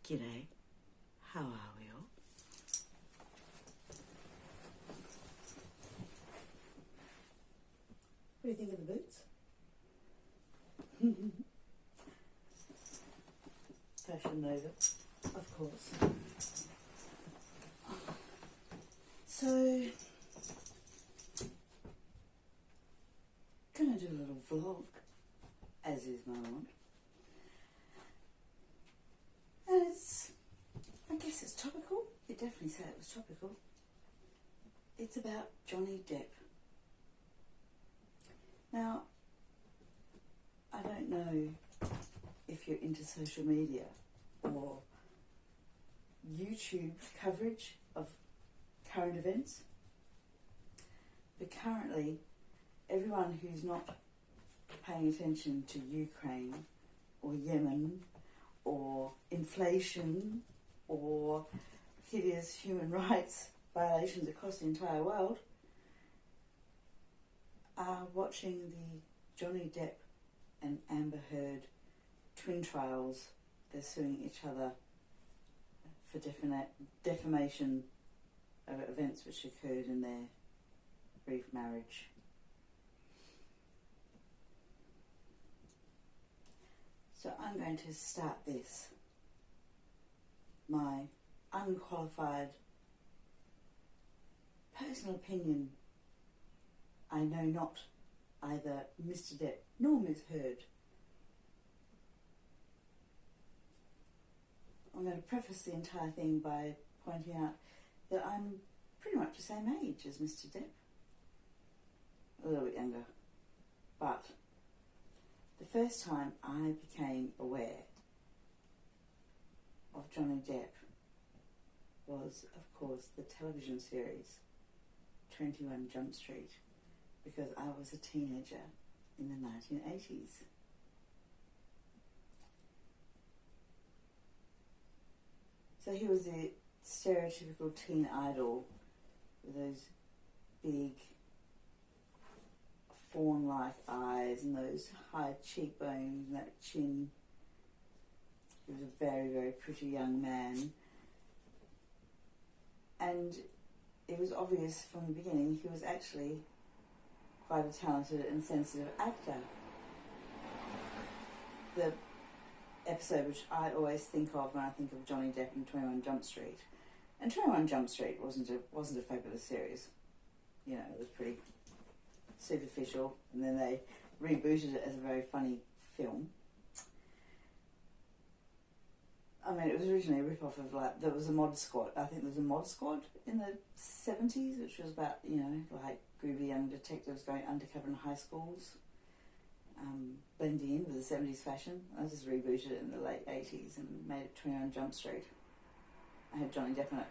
G'day, how are we all? What do you think of the boots? Fashion Nova, of course. So, gonna do a little vlog, as is my wont. And I guess it's topical. You definitely say it was topical. It's about Johnny Depp. Now, I don't know if you're into social media or YouTube coverage of current events, but currently everyone who's not paying attention to Ukraine or Yemen or inflation or hideous human rights violations across the entire world are watching the Johnny Depp and Amber Heard twin trials. They're suing each other for defamation of events which occurred in their brief marriage. So I'm going to start this, my unqualified personal opinion. I know not either Mr. Depp nor Ms. Heard. I'm going to preface the entire thing by pointing out that I'm pretty much the same age as Mr. Depp. A little bit younger. But the first time I became aware of Johnny Depp was, of course, the television series 21 Jump Street, because I was a teenager in the 1980s. So he was the stereotypical teen idol with those big fawn-like eyes and those high cheekbones and that chin. He was a very, very pretty young man. And it was obvious from the beginning he was actually quite a talented and sensitive actor. The episode which I always think of when I think of Johnny Depp and 21 Jump Street, and 21 Jump Street wasn't a fabulous series. You know, it was pretty superficial, and then they rebooted it as a very funny film. I mean, it was originally a rip-off of, like, there was a mod squad. I think there was a mod squad in the 70s, which was about, you know, like groovy young detectives going undercover in high schools, blending in with the 70s fashion. I just rebooted it in the late 80s and made it 21 Jump Street. I had Johnny Depp in it.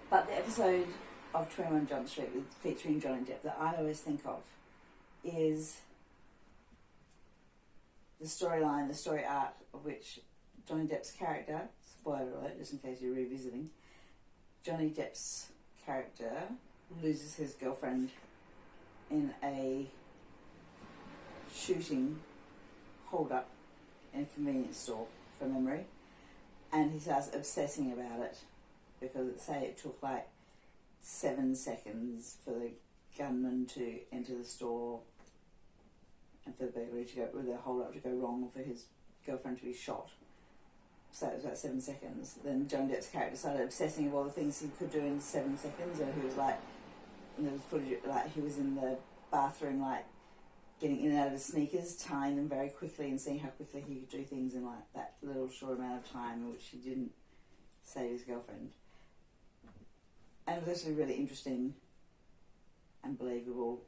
But the episode of 21 Jump Street featuring Johnny Depp that I always think of is the storyline, the story arc of which Johnny Depp's character, spoiler alert, just in case you're revisiting, Johnny Depp's character loses his girlfriend in a shooting hold-up in a convenience store, from memory, and he starts obsessing about it because it took like 7 seconds for the gunman to enter the store and for the burglary to go, with the hold-up to go wrong, and for his girlfriend to be shot. So it was about 7 seconds. Then Johnny Depp's character started obsessing of all the things he could do in 7 seconds, and he was like, and there was footage, like he was in the bathroom, like getting in and out of his sneakers, tying them very quickly and seeing how quickly he could do things in like that little short amount of time in which he didn't save his girlfriend. And it was actually really interesting and believable,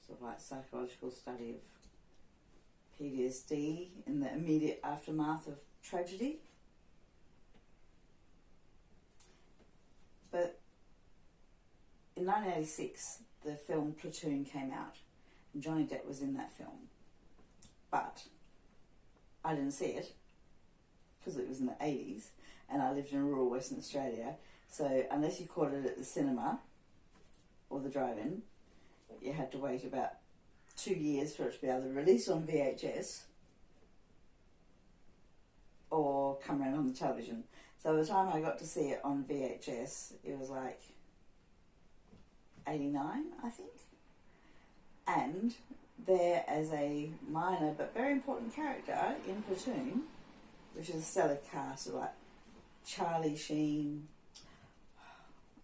sort of like psychological study of PTSD in the immediate aftermath of tragedy. But in 1986, the film Platoon came out, and Johnny Depp was in that film. But I didn't see it because it was in the 80s, and I lived in rural Western Australia. So unless you caught it at the cinema or the drive-in, you had to wait about 2 years for it to be either released on VHS or come around on the television. So by the time I got to see it on VHS, it was like 89, I think. And there as a minor but very important character in Platoon, which is a stellar cast of like Charlie Sheen.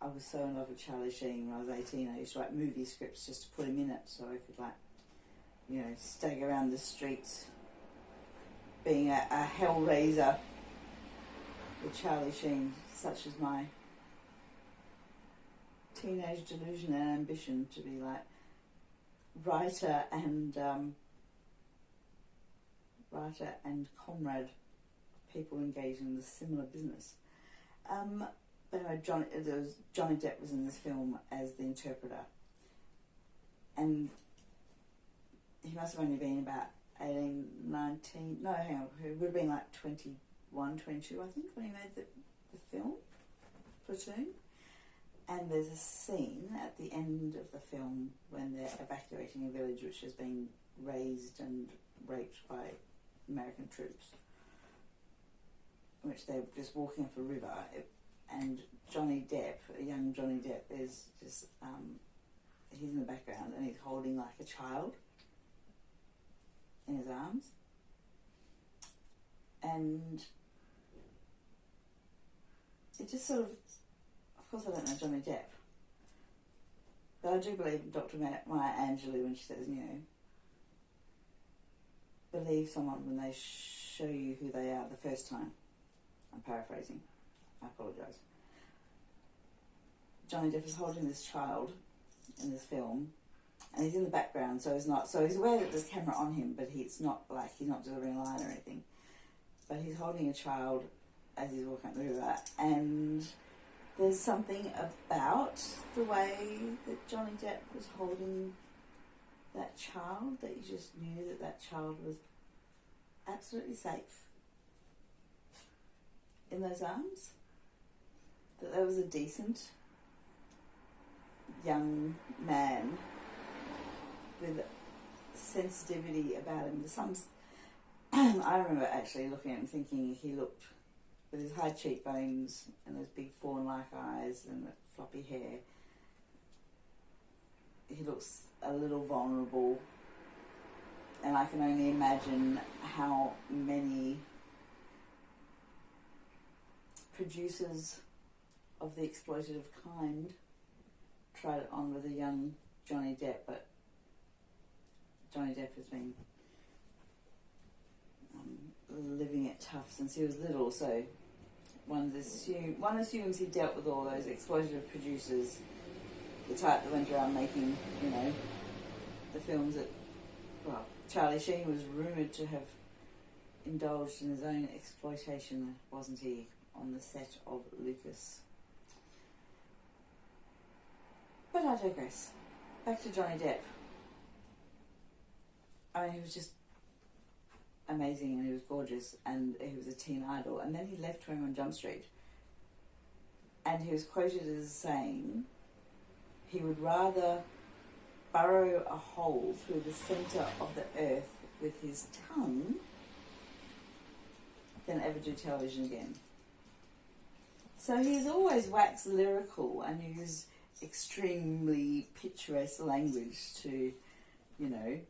I was so in love with Charlie Sheen when I was 18. I used to write movie scripts just to put him in it so I could, like, you know, stagger around the streets being a hellraiser with Charlie Sheen, such as my teenage delusion and ambition to be like writer and comrade, people engaged in the similar business. But anyway, Johnny Depp was in this film as the interpreter, and he must have only been about 18, 19, no, hang on, he would have been like 21, 22, I think, when he made the film, Platoon. And there's a scene at the end of the film when they're evacuating a village which has been razed and raped by American troops, in which they're just walking up a river, and Johnny Depp, a young Johnny Depp, is just, he's in the background and he's holding like a child in his arms. And it just sort of course I don't know Johnny Depp, but I do believe Dr. Maya Angelou when she says, you know, believe someone when they show you who they are the first time. I'm paraphrasing. I apologise. Johnny Depp is holding this child in this film, and he's in the background, so he's aware that there's camera on him, but he's not delivering a line or anything. But he's holding a child as he's walking up the river, and there's something about the way that Johnny Depp was holding that child that you just knew that child was absolutely safe in those arms. That there was a decent young man with sensitivity about him. I remember actually looking at him thinking he looked, with his high cheekbones and those big fawn-like eyes and the floppy hair, he looks a little vulnerable, and I can only imagine how many producers of the exploitative kind tried it on with a young Johnny Depp, but Johnny Depp has been living it tough since he was little, so one assumes he dealt with all those exploitative producers, the type that went around making, you know, the films that, well, Charlie Sheen was rumoured to have indulged in his own exploitation, wasn't he, on the set of Lucas. But I digress. Back to Johnny Depp. I mean, he was just amazing, and he was gorgeous, and he was a teen idol, and then he left 21 Jump Street, and he was quoted as saying he would rather burrow a hole through the centre of the earth with his tongue than ever do television again. So he's always waxed lyrical and used extremely picturesque language to, you know,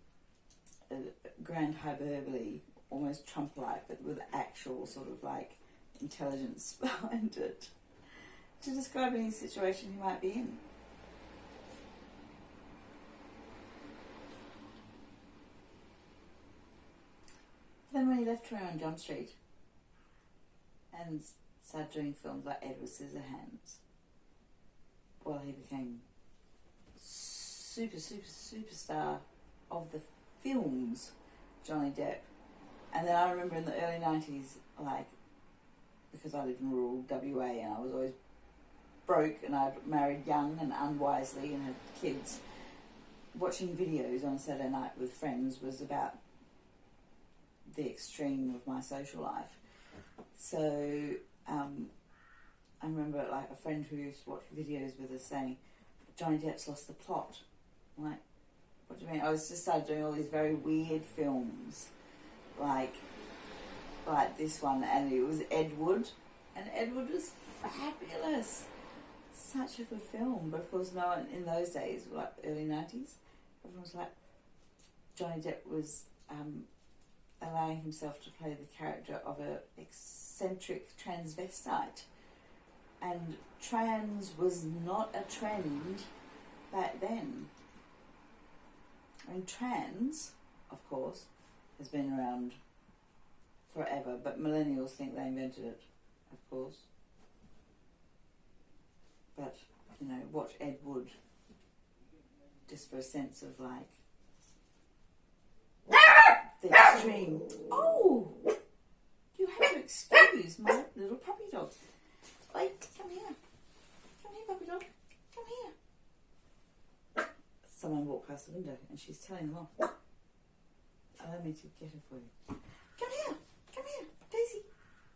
grand hyperbole, almost Trump-like, but with actual sort of like intelligence behind it, to describe any situation he might be in. Then when he left 21 Jump Street and started doing films like Edward Scissorhands, well, he became superstar of the films, Johnny Depp. And then I remember in the early 90s, like, because I lived in rural WA and I was always broke and I'd married young and unwisely and had kids, watching videos on a Saturday night with friends was about the extreme of my social life. So I remember like a friend who used to watch videos with us saying, Johnny Depp's lost the plot. I'm like, what do you mean? I was just started doing all these very weird films, like like this one, and it was Ed Wood, and Ed Wood was fabulous. Such a good film, but of course no one in those days, like early 90s, everyone was like, Johnny Depp was allowing himself to play the character of an eccentric transvestite, and trans was not a trend back then. I mean, trans, of course, has been around forever, but millennials think they invented it, of course. But, you know, watch Ed Wood just for a sense of, like, the extreme. Oh! You have to excuse my little puppy dog. Wait, come here. Come here, puppy dog. Come here. Someone walked past the window and she's telling them off. Allow me to get her for you. Come here. Come here. Daisy.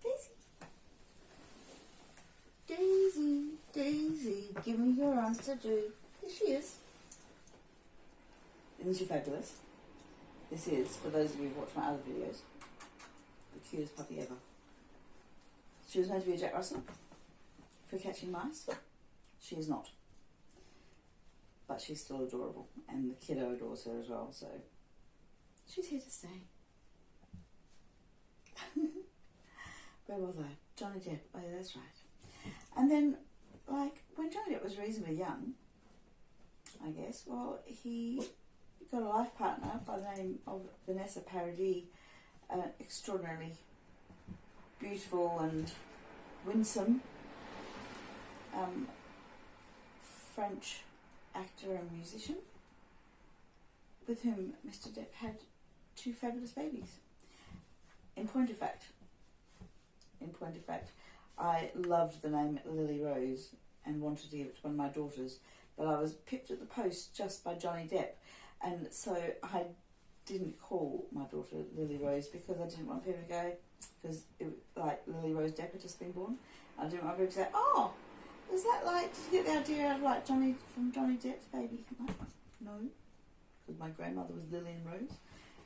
Daisy. Daisy. Give me your answer, Here she is. Isn't she fabulous? This is, for those of you who've watched my other videos, the cutest puppy ever. She was meant to be a Jack Russell for catching mice. She is not. But she's still adorable, and the kiddo adores her as well, so she's here to stay. Where was I? Johnny Depp. Oh, yeah, that's right. And then, like, when Johnny Depp was reasonably young, I guess, well, he got a life partner by the name of Vanessa Paradis, extraordinarily beautiful and winsome French actor and musician, with whom Mr. Depp had 2 fabulous babies. In point of fact, I loved the name Lily Rose and wanted to give it to one of my daughters, but I was pipped at the post just by Johnny Depp, and so I didn't call my daughter Lily Rose because I didn't want people to go, because like Lily Rose Depp had just been born. I didn't want people to say, oh, is that like, did you get the idea out of like Johnny Depp's baby? I'm like, no, because my grandmother was Lillian Rose.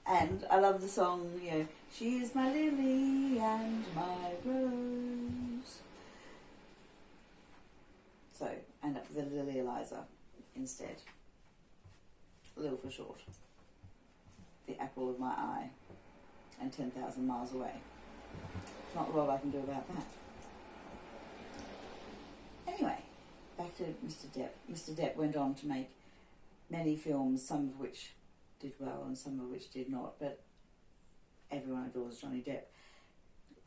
And I love the song, you know, she is my lily and my rose. So, I end up with a Lily Eliza instead. Lil for short. The apple of my eye. And 10,000 miles away. Not a lot I can do about that. Anyway, back to Mr. Depp. Mr. Depp went on to make many films, some of which did well and some of which did not, but everyone adores Johnny Depp.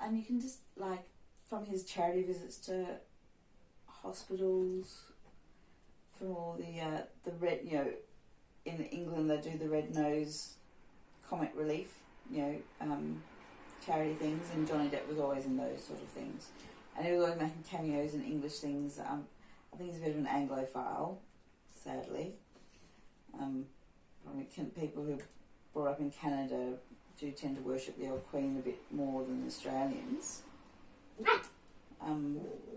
And you can just, like, from his charity visits to hospitals, from all the red, you know, in England they do the red nose comic relief, you know, charity things, and Johnny Depp was always in those sort of things. And he was always making cameos in English things. I think he's a bit of an Anglophile, sadly. Probably people who are brought up in Canada do tend to worship the old Queen a bit more than Australians.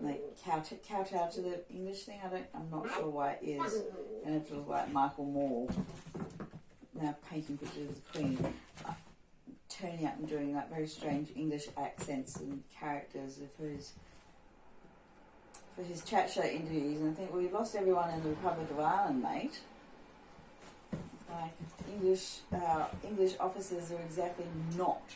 They kowtow to the English thing. I'm not sure why it is. And it feels like Michael Moore now painting pictures of the Queen, turning up and doing like very strange English accents and characters for his chat show interviews. And I think, well, you've lost everyone in the Republic of Ireland, mate. Like, English officers are exactly not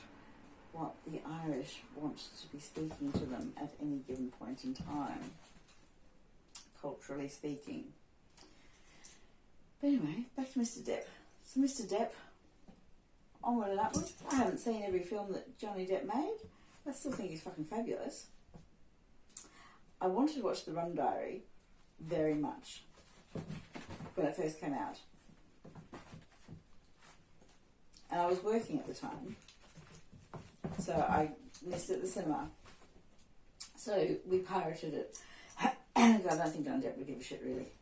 what the Irish want to be speaking to them at any given point in time, culturally speaking. But anyway, back to Mr. Depp. So Mr. Depp, onward and upward. I haven't seen every film that Johnny Depp made. I still think he's fucking fabulous. I wanted to watch the Rum Diary very much when it first came out. And I was working at the time, so I missed it at the cinema. So we pirated it. I don't think Johnny Depp would give a shit, really.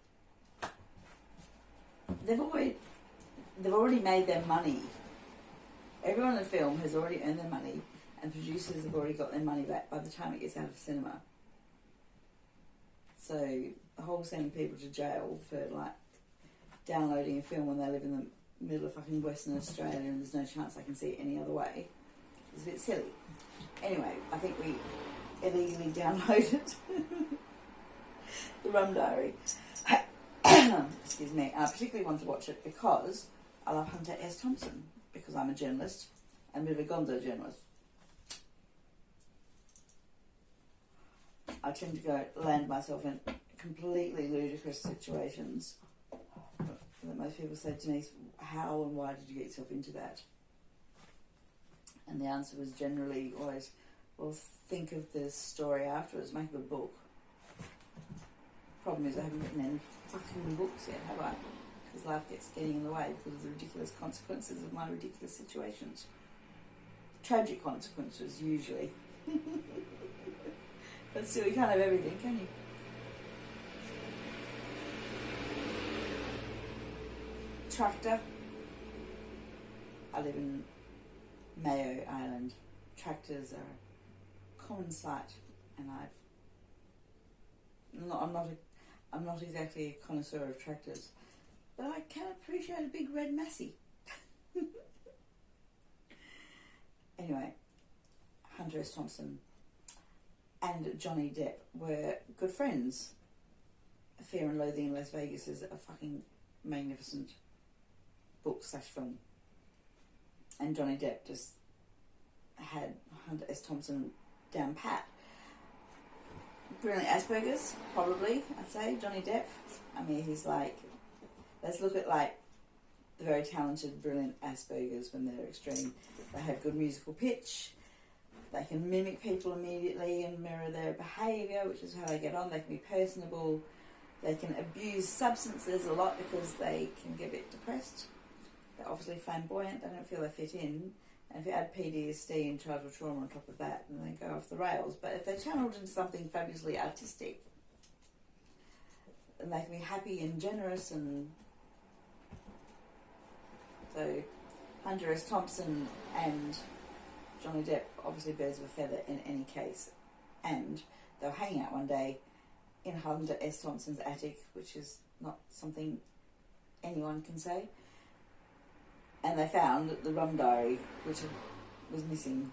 They've already made their money. Everyone in the film has already earned their money, and producers have already got their money back by the time it gets out of cinema. So the whole sending people to jail for like downloading a film when they live in the middle of fucking Western Australia and there's no chance I can see it any other way is a bit silly. Anyway, I think we illegally downloaded the Rum Diary. Excuse me. And I particularly want to watch it because I love Hunter S. Thompson, because I'm a journalist and a bit of a gonzo journalist. I tend to land myself in completely ludicrous situations that most people say, Denise, how and why did you get yourself into that? And the answer was generally always, well, think of the story afterwards, make a book. Problem is I haven't written any fucking books yet, have I? Because life gets getting in the way because of the ridiculous consequences of my ridiculous situations. Tragic consequences, usually. But still, you can't have everything, can you? Tractor. I live in Mayo Island. Tractors are a common sight, and I'm not exactly a connoisseur of tractors, but I can appreciate a big red Massey. Anyway, Hunter S. Thompson and Johnny Depp were good friends. Fear and Loathing in Las Vegas is a fucking magnificent book/film. And Johnny Depp just had Hunter S. Thompson down pat. Brilliant Asperger's, probably, I'd say. Johnny Depp. I mean, he's like, let's look at like the very talented, brilliant Asperger's when they're extreme. They have good musical pitch. They can mimic people immediately and mirror their behaviour, which is how they get on. They can be personable. They can abuse substances a lot because they can get a bit depressed. They're obviously flamboyant. They don't feel they fit in. And if you add PTSD and childhood trauma on top of that, then they go off the rails. But if they're channeled into something fabulously artistic, then they can be happy and generous. And so Hunter S. Thompson and Johnny Depp, obviously birds of a feather in any case. And they were hanging out one day in Hunter S. Thompson's attic, which is not something anyone can say. And they found the Rum Diary, which was missing,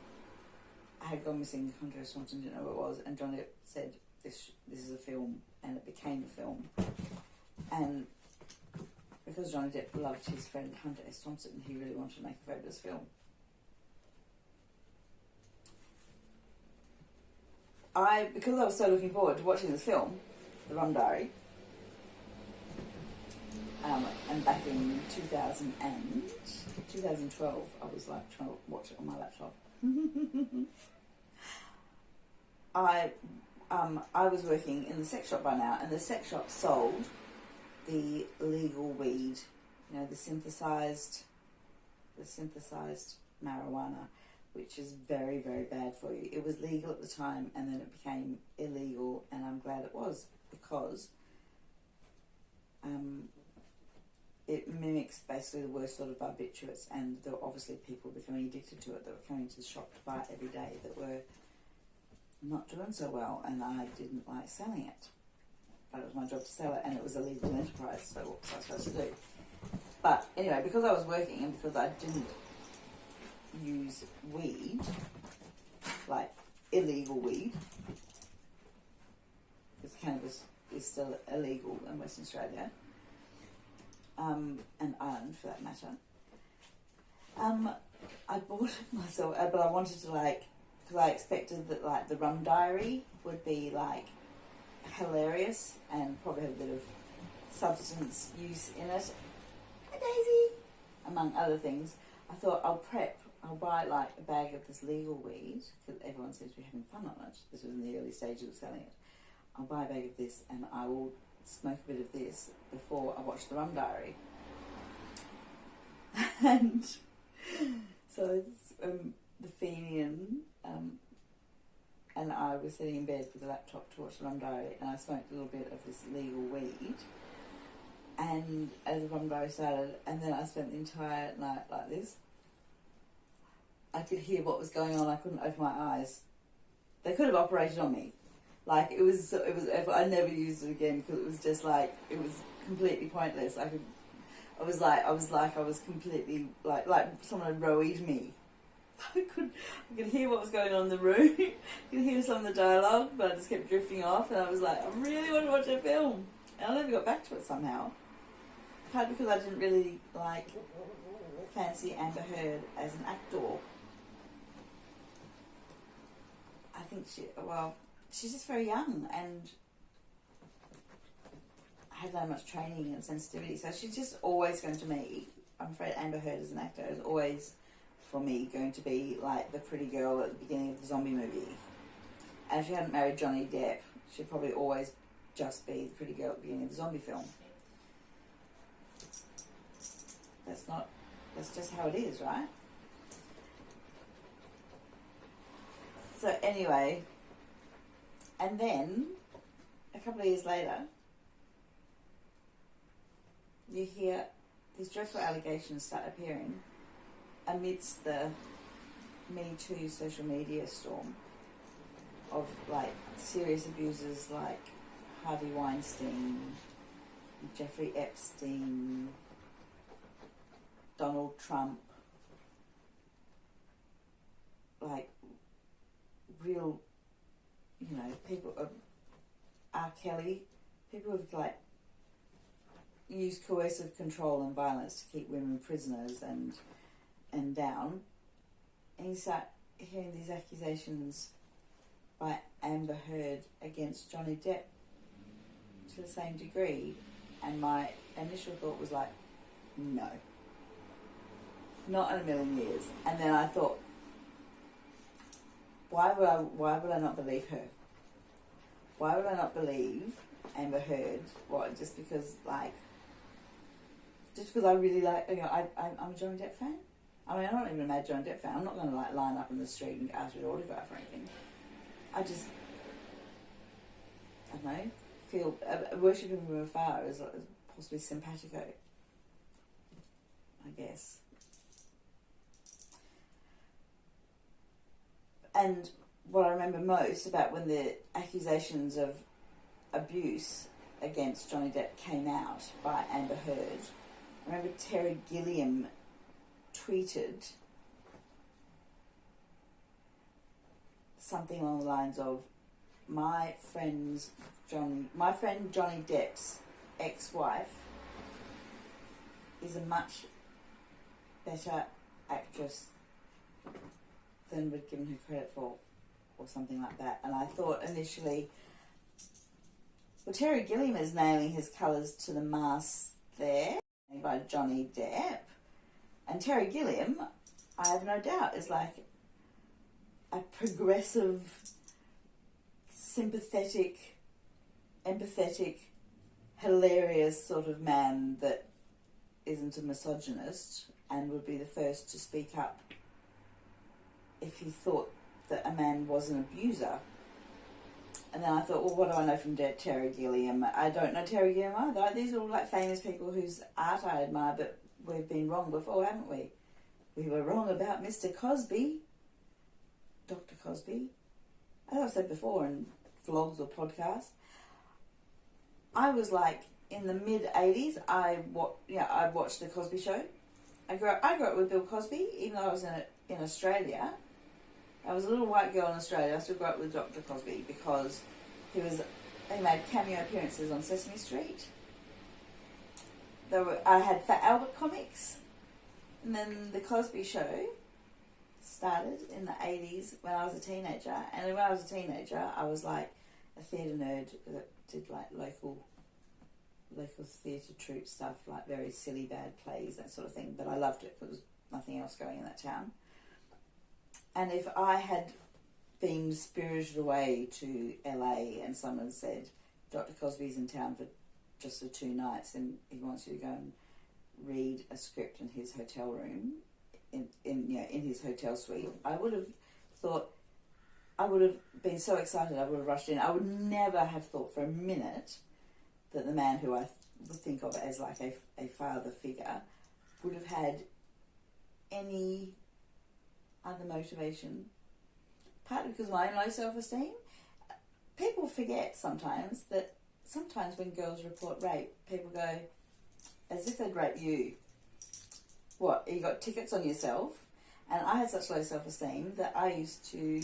had gone missing. Hunter S. Thompson didn't know what it was, and Johnny Depp said, this is a film, and it became a film. And because Johnny Depp loved his friend Hunter S. Thompson, he really wanted to make a fabulous film. Because I was so looking forward to watching this film, The Rum Diary, and back in 2012, I was like trying to watch it on my laptop. I was working in the sex shop by now, and the sex shop sold the legal weed, you know, the synthesized marijuana, which is very, very bad for you. It was legal at the time, and then it became illegal, and I'm glad it was, because it mimics basically the worst sort of barbiturates, and there were obviously people becoming addicted to it that were coming to the shop to buy it every day that were not doing so well, and I didn't like selling it. But it was my job to sell it, and it was a legal enterprise, so what was I supposed to do? But anyway, because I was working and because I didn't use weed, like illegal weed, because cannabis is still illegal in Western Australia, and Ireland for that matter. I bought it myself, but I wanted to because I expected that like the Rum Diary would be like hilarious and probably have a bit of substance use in it. Hi Daisy! Among other things. I thought I'll buy like a bag of this legal weed, because everyone seems to be having fun on it. This was in the early stages of selling it. I'll buy a bag of this and I will smoke a bit of this before I watch the Rum Diary. And so the Fenian and I were sitting in bed with a laptop to watch the Rum Diary, and I smoked a little bit of this legal weed. And as the Rum Diary started, and then I spent the entire night like this. I could hear what was going on. I couldn't open my eyes. They could have operated on me. Like it was. I never used it again because it was just like it was completely pointless. I was completely like someone had roied me. I could hear what was going on in the room. I could hear some of the dialogue, but I just kept drifting off, and I was like, I really want to watch a film. And I never got back to it somehow. Partly because I didn't really fancy Amber Heard as an actor. I think she's just very young and had no much training and sensitivity, so she's just always going to me. I'm afraid Amber Heard as an actor is always, for me, going to be like the pretty girl at the beginning of the zombie movie. And if she hadn't married Johnny Depp, she'd probably always just be the pretty girl at the beginning of the zombie film. That's just how it is, right? So anyway, and then a couple of years later, you hear these dreadful allegations start appearing amidst the Me Too social media storm of like serious abusers like Harvey Weinstein, Jeffrey Epstein, Donald Trump, like real, people, R. Kelly, people who've like used coercive control and violence to keep women prisoners and down. And you start hearing these accusations by Amber Heard against Johnny Depp to the same degree, and my initial thought was like, no, not in a million years. And then I thought, why would I not believe her? Why would I not believe Amber Heard? What, just because I really like, I'm a Johnny Depp fan? I mean, I'm not even a mad Johnny Depp fan. I'm not going to like line up in the street and ask for an autograph or anything. I don't know, feel worshipping him from afar is possibly simpatico, I guess. And what I remember most about when the accusations of abuse against Johnny Depp came out by Amber Heard, I remember Terry Gilliam tweeted something along the lines of, my friend Johnny Depp's ex-wife is a much better actress than we'd given her credit for, or something like that. And I thought initially, well, Terry Gilliam is nailing his colours to the mast there by Johnny Depp. And Terry Gilliam, I have no doubt, is like a progressive, sympathetic, empathetic, hilarious sort of man that isn't a misogynist and would be the first to speak up if he thought that a man was an abuser. And then I thought, well, what do I know from Terry Gilliam? I don't know Terry Gilliam either. These are all like famous people whose art I admire, but we've been wrong before, haven't we? We were wrong about Mr. Cosby, Dr. Cosby. As I've said before in vlogs or podcasts, I was like in the mid-80s. I watched the Cosby Show. I grew up with Bill Cosby, even though I was in Australia. I was a little white girl in Australia. I still grew up with Dr. Cosby because he made cameo appearances on Sesame Street. I had Fat Albert comics, and then the Cosby Show started in the 80s when I was a teenager. And when I was a teenager, I was like a theatre nerd that did like local theatre troupe stuff, like very silly bad plays, that sort of thing. But I loved it because there was nothing else going in that town. And if I had been spirited away to LA and someone said, Dr. Cosby's in town for just for 2 nights and he wants you to go and read a script in his hotel room, in his hotel suite, I would have been so excited, I would have rushed in. I would never have thought for a minute that the man who I would think of as like a father figure would have had any other motivation, partly because of my own low self-esteem. People forget sometimes that when girls report rape, people go, as if they'd rape you. What, you got tickets on yourself And I had such low self-esteem that I used to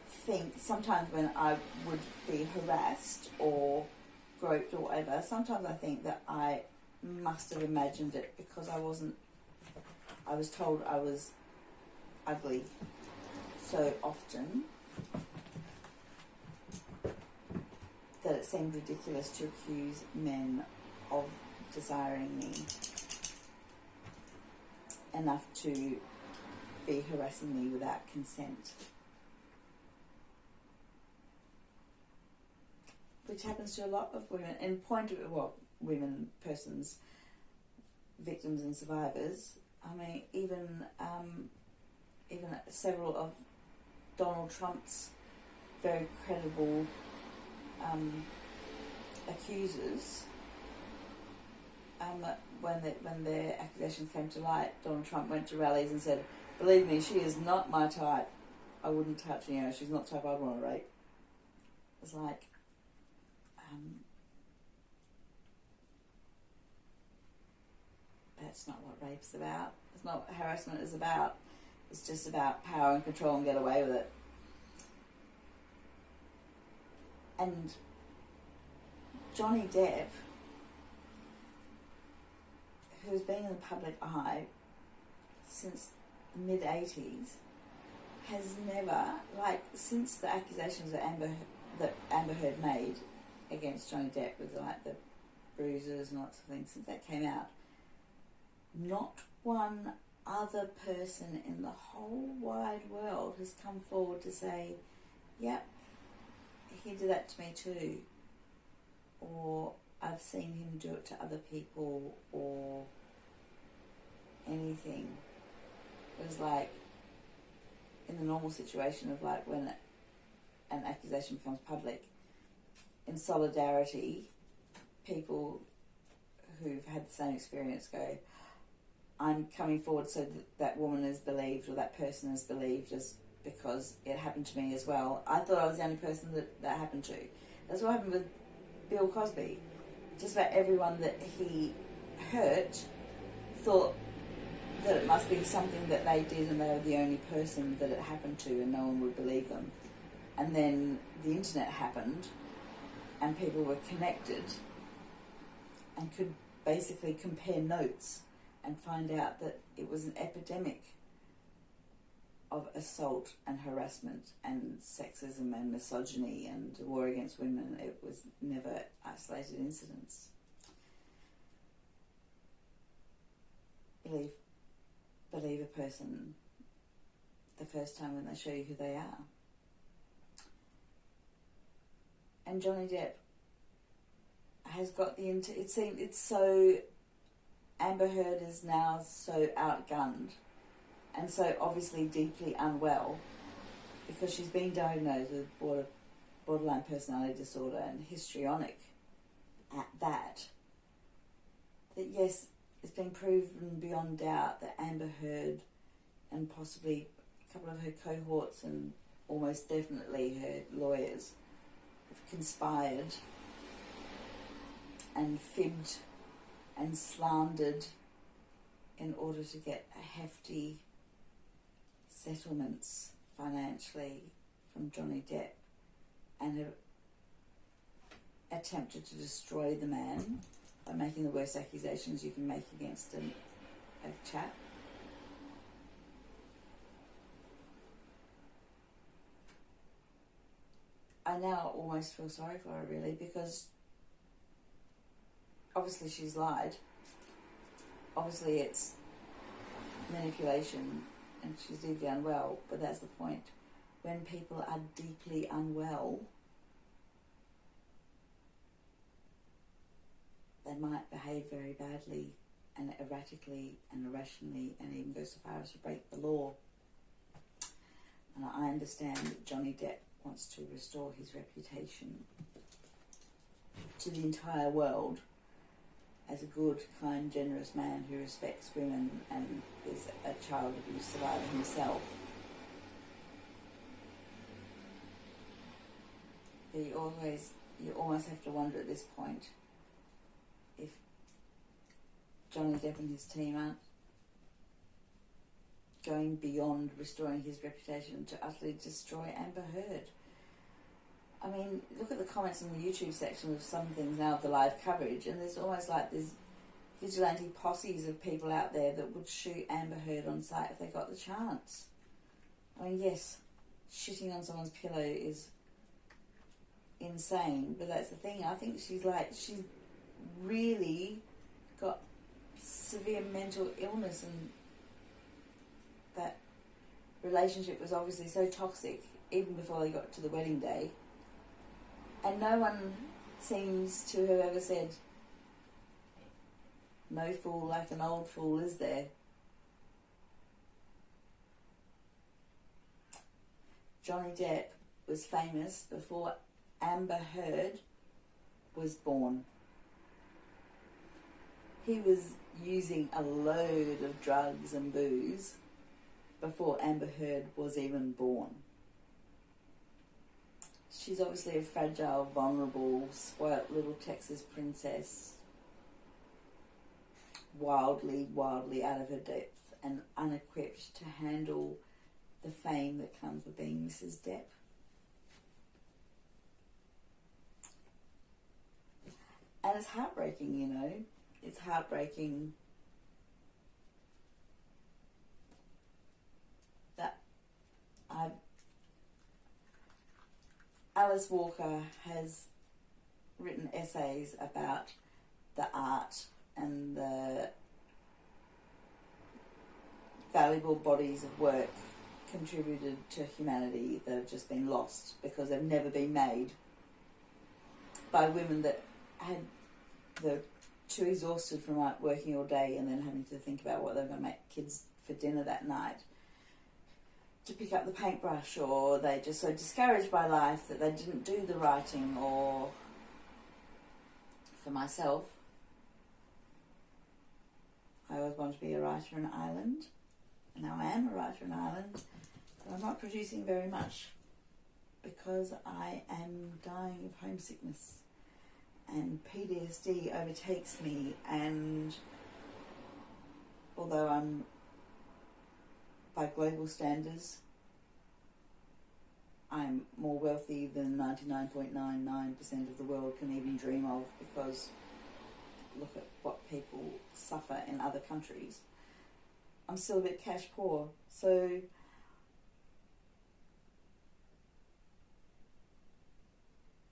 think, sometimes when I would be harassed or groped or whatever, sometimes I think that I must have imagined it because I was told I was ugly so often that it seemed ridiculous to accuse men of desiring me enough to be harassing me without consent. Which happens to a lot of women, and women, persons, victims and survivors. I mean, even several of Donald Trump's very credible accusers, when their accusations came to light, Donald Trump went to rallies and said, "Believe me, she is not my type. I wouldn't touch her. She's not the type I'd want to rape." It's like, that's not what rape's about. It's not what harassment is about. It's just about power and control and get away with it. And Johnny Depp, who has been in the public eye since the mid-80s, has never, since the accusations that Amber Heard made against Johnny Depp with the bruises and lots of things, since that came out, not one other person in the whole wide world has come forward to say, "Yep, he did that to me too," or "I've seen him do it to other people," or anything. It was like, in the normal situation of when an accusation becomes public, in solidarity, people who've had the same experience go, "I'm coming forward so that woman is believed or that person is believed as because it happened to me as well." I thought I was the only person that happened to. That's what happened with Bill Cosby. Just about everyone that he hurt thought that it must be something that they did and they were the only person that it happened to and no one would believe them. And then the internet happened and people were connected and could basically compare notes and find out that it was an epidemic of assault and harassment and sexism and misogyny and war against women. It was never isolated incidents. Believe a person the first time when they show you who they are. And Johnny Depp has got it's so, Amber Heard is now so outgunned and so obviously deeply unwell because she's been diagnosed with borderline personality disorder and histrionic at that yes, it's been proven beyond doubt that Amber Heard and possibly a couple of her cohorts and almost definitely her lawyers have conspired and fibbed and slandered in order to get hefty settlements financially from Johnny Depp, and have attempted to destroy the man by making the worst accusations you can make against a chap. I now almost feel sorry for her, really, because obviously she's lied. Obviously it's manipulation and she's deeply unwell, but that's the point. When people are deeply unwell, they might behave very badly and erratically and irrationally and even go so far as to break the law. And I understand that Johnny Depp wants to restore his reputation to the entire world as a good, kind, generous man who respects women and is a child abuse survivor himself. But you almost have to wonder at this point if Johnny Depp and his team aren't going beyond restoring his reputation to utterly destroy Amber Heard. I mean, look at the comments in the YouTube section of some things now of the live coverage, and there's almost like there's vigilante posses of people out there that would shoot Amber Heard on sight if they got the chance. I mean, yes, shitting on someone's pillow is insane, but that's the thing. I think she's really got severe mental illness, and that relationship was obviously so toxic even before they got to the wedding day. And no one seems to have ever said, no fool like an old fool, is there? Johnny Depp was famous before Amber Heard was born. He was using a load of drugs and booze before Amber Heard was even born. She's obviously a fragile, vulnerable, spoilt little Texas princess, wildly out of her depth and unequipped to handle the fame that comes with being Mrs. Depp. And it's heartbreaking, you know. It's heartbreaking that Alice Walker has written essays about the art and the valuable bodies of work contributed to humanity that have just been lost because they've never been made by women that they're too exhausted from working all day and then having to think about what they're going to make kids for dinner that night to pick up the paintbrush, or they're just so discouraged by life that they didn't do the writing. Or for myself, I always wanted to be a writer in Ireland, and now I am a writer in Ireland, but I'm not producing very much because I am dying of homesickness and PTSD overtakes me, and although I'm, by global standards, I'm more wealthy than 99.99% of the world can even dream of, because look at what people suffer in other countries, I'm still a bit cash poor. So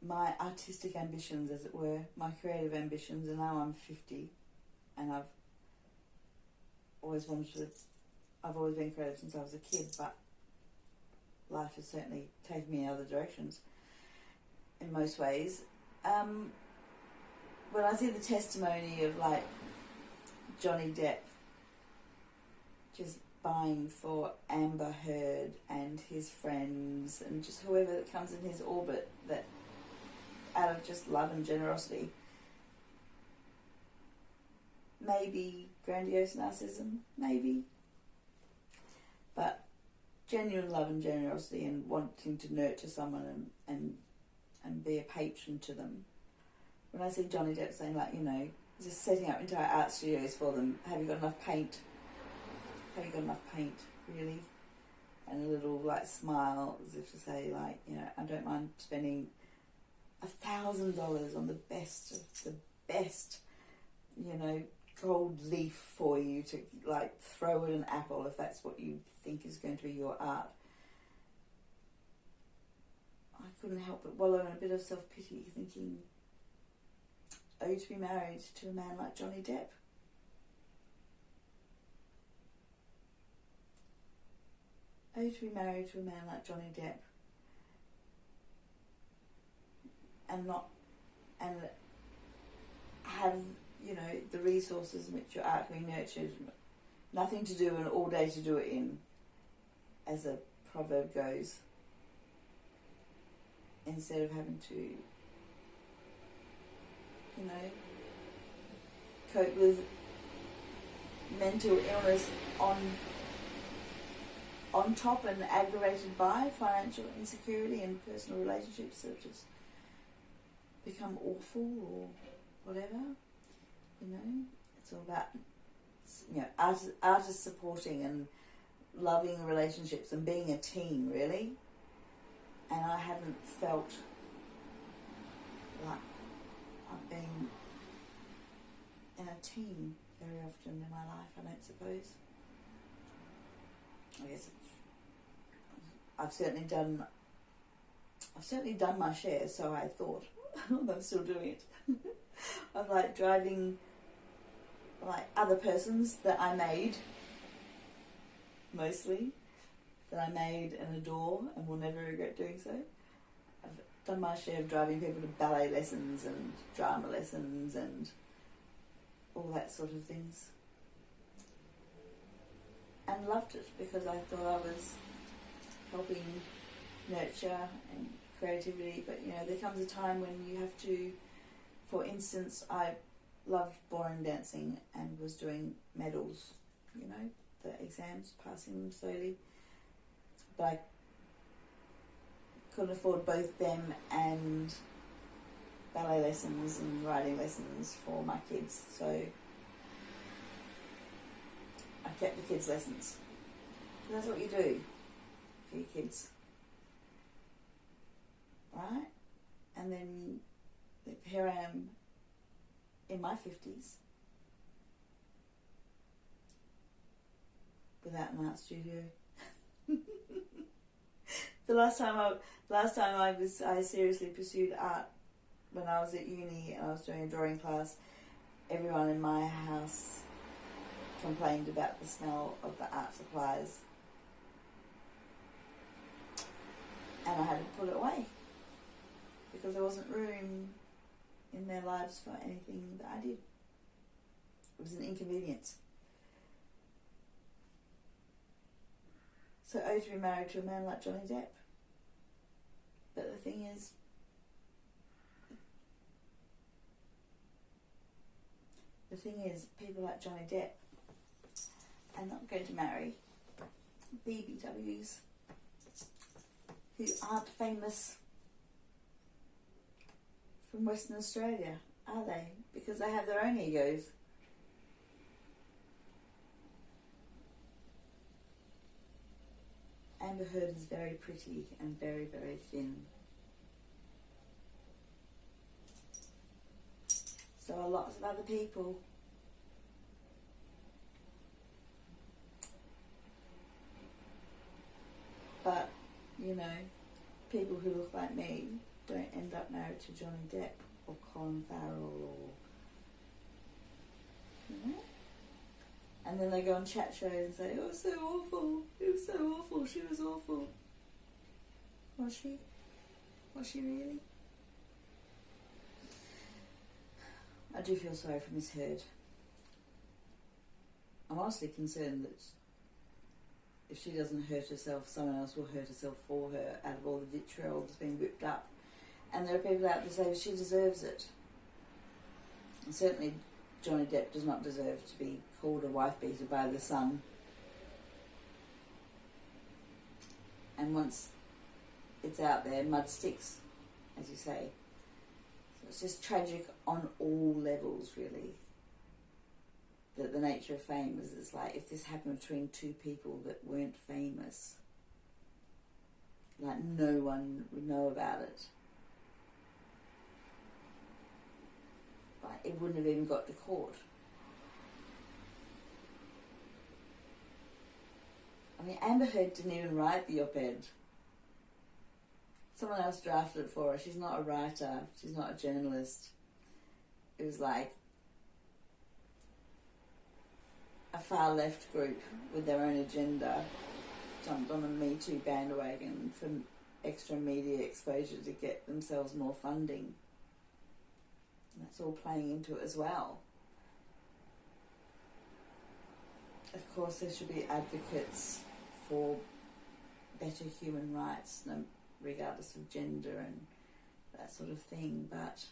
my artistic ambitions, as it were, my creative ambitions, and now I'm 50 and I've always been creative since I was a kid, but life has certainly taken me in other directions in most ways. When I see the testimony of like Johnny Depp just buying for Amber Heard and his friends and just whoever that comes in his orbit, that out of just love and generosity, maybe grandiose narcissism, maybe, but genuine love and generosity and wanting to nurture someone and be a patron to them. When I see Johnny Depp saying, like, you know, just setting up entire art studios for them, have you got enough paint? Have you got enough paint, really? And a little, like, smile as if to say, like, you know, I don't mind spending $1,000 on the best of the best, you know, gold leaf for you to, like, throw at an apple if that's what you think is going to be your art. I couldn't help but wallow in a bit of self-pity, thinking, oh, to be married to a man like Johnny Depp. Oh, to be married to a man like Johnny Depp. And have, you know, the resources in which your art can be nurtured, nothing to do and all day to do it in, as a proverb goes, instead of having to, you know, cope with mental illness on top and aggravated by financial insecurity and personal relationships that just become awful or whatever. You know, it's all about, you know, artists supporting and loving relationships and being a team, really. And I haven't felt like I've been in a team very often in my life, I don't suppose. I guess I've certainly done my share, so I thought. I'm still doing it. Of like driving like other persons that I made, mostly, that I made and adore and will never regret doing so. I've done my share of driving people to ballet lessons and drama lessons and all that sort of things. And loved it because I thought I was helping nurture and creativity, but you know, there comes a time when you have to, for instance, I loved ballroom dancing and was doing medals, you know, the exams, passing them slowly, but I couldn't afford both them and ballet lessons and writing lessons for my kids, so I kept the kids' lessons. And that's what you do for your kids, right? And then here I am in my 50s without an art studio. The last time I seriously pursued art when I was at uni and I was doing a drawing class, everyone in my house complained about the smell of the art supplies, and I had to put it away because there wasn't room in their lives for anything that I did. It was an inconvenience. So to be married to a man like Johnny Depp. But the thing is, people like Johnny Depp are not going to marry BBWs who aren't famous from Western Australia, are they? Because they have their own egos. Amber Heard is very pretty and very, very thin. So are lots of other people. But, you know, people who look like me don't end up married to Johnny Depp or Colin Farrell or, you know? And then they go on chat shows and say, "Oh, it was so awful. It was so awful. She was awful." Was she? Was she really? I do feel sorry for Miss Heard. I'm honestly concerned that if she doesn't hurt herself, someone else will hurt herself for her out of all the vitriol that's been whipped up. And there are people out there say she deserves it. And certainly Johnny Depp does not deserve to be called a wife beater by the Sun. And once it's out there, mud sticks, as you say. So it's just tragic on all levels, really. That the nature of fame is, it's like if this happened between two people that weren't famous, like no one would know about it. Like it wouldn't have even got to court. I mean, Amber Heard didn't even write the op-ed. Someone else drafted it for her. She's not a writer. She's not a journalist. It was like a far left group with their own agenda jumped on a Me Too bandwagon for extra media exposure to get themselves more funding. And that's all playing into it as well. Of course, there should be advocates for better human rights, regardless of gender and that sort of thing, but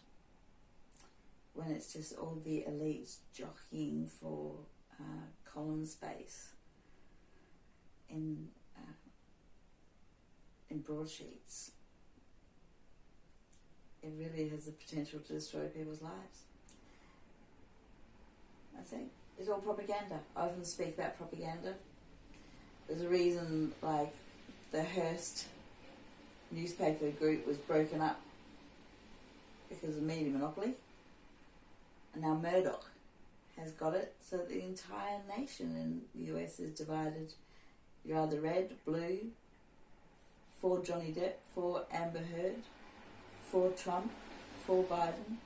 when it's just all the elites jockeying for column space in broadsheets, it really has the potential to destroy people's lives. I think it's all propaganda. I often speak about propaganda. There's a reason, like, the Hearst newspaper group was broken up because of media monopoly. And now Murdoch has got it, so the entire nation in the US is divided. You're either red, blue, for Johnny Depp, for Amber Heard, for Trump, for Biden.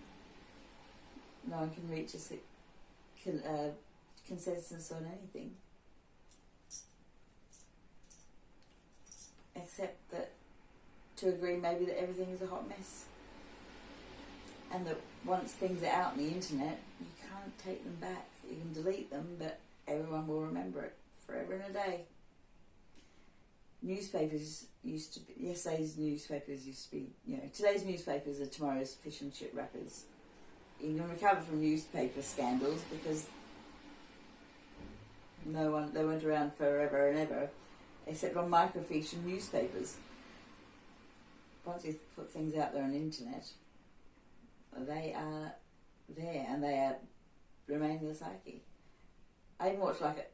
No one can reach a consensus on anything. Except that to agree maybe that everything is a hot mess. And that once things are out on the internet, you can't take them back. You can delete them, but everyone will remember it forever and a day. Newspapers used to be, yesterday's newspapers used to be, today's newspapers are tomorrow's fish and chip wrappers. You can recover from newspaper scandals because they weren't around forever and ever, except on microfiche newspapers. Once you put things out there on the internet, they are there and they are remain in the psyche. I even watched like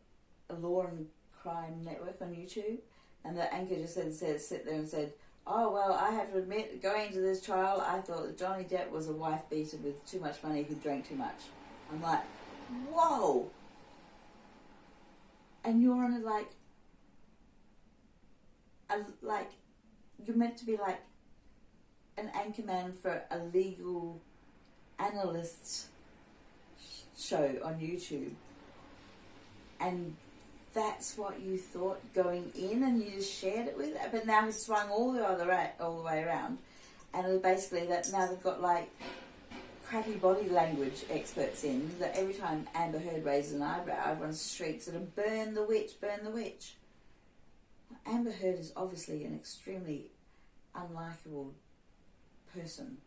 a law and crime network on YouTube, and the anchor just sit there and said, "Oh well, I have to admit, going into this trial, I thought that Johnny Depp was a wife beater with too much money who drank too much." I'm like, whoa! And you're on you're meant to be like an anchorman for a legal analyst show on YouTube, and that's what you thought going in, and you just shared it with it. But now it's swung all the way around, and basically that now they've got like crappy body language experts in that every time Amber Heard raises an eyebrow, everyone shrieks at her, "Burn the witch! Burn the witch!" Amber Heard is obviously an extremely unlikable person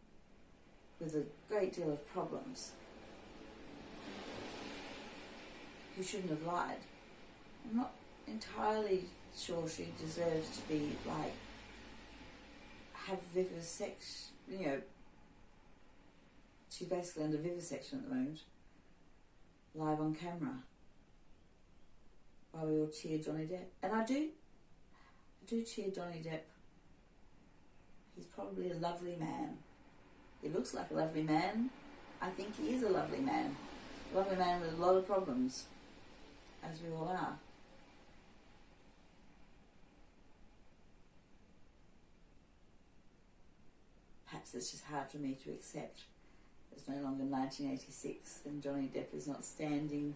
with a great deal of problems who shouldn't have lied. I'm not entirely sure she deserves to be have vivisection. She's basically under vivisection at the moment, live on camera, while we all cheer Johnny Depp. And I do cheer Johnny Depp. He's probably a lovely man. He looks like a lovely man. I think he is a lovely man. A lovely man with a lot of problems, as we all are. Perhaps it's just hard for me to accept. It's no longer 1986 and Johnny Depp is not standing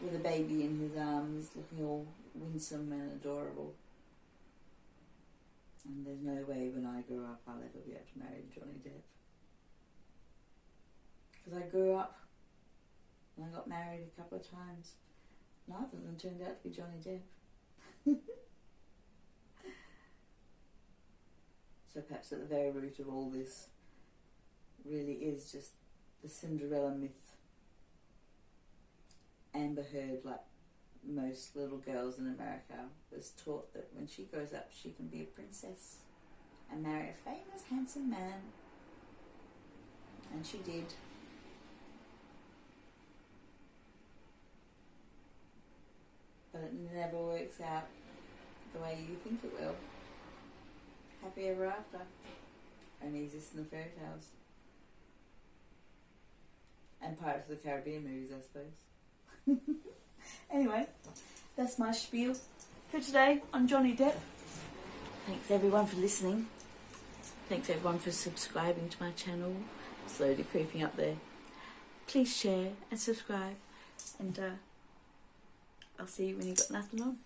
with a baby in his arms, looking all winsome and adorable. And there's no way when I grow up I'll ever be able to marry Johnny Depp. Because I grew up and I got married a couple of times. Neither of them turned out to be Johnny Depp. So perhaps at the very root of all this really is just the Cinderella myth. Amber Heard, like most little girls in America, was taught that when she grows up she can be a princess and marry a famous handsome man. And she did. But it never works out the way you think it will. Happy ever after only exists in the fairy tales and Pirates of the Caribbean movies, I suppose. Anyway, that's my spiel for today on Johnny Depp. Thanks everyone for listening. Thanks everyone for subscribing to my channel. Slowly creeping up there. Please share and subscribe, and I'll see you when you've got nothing on.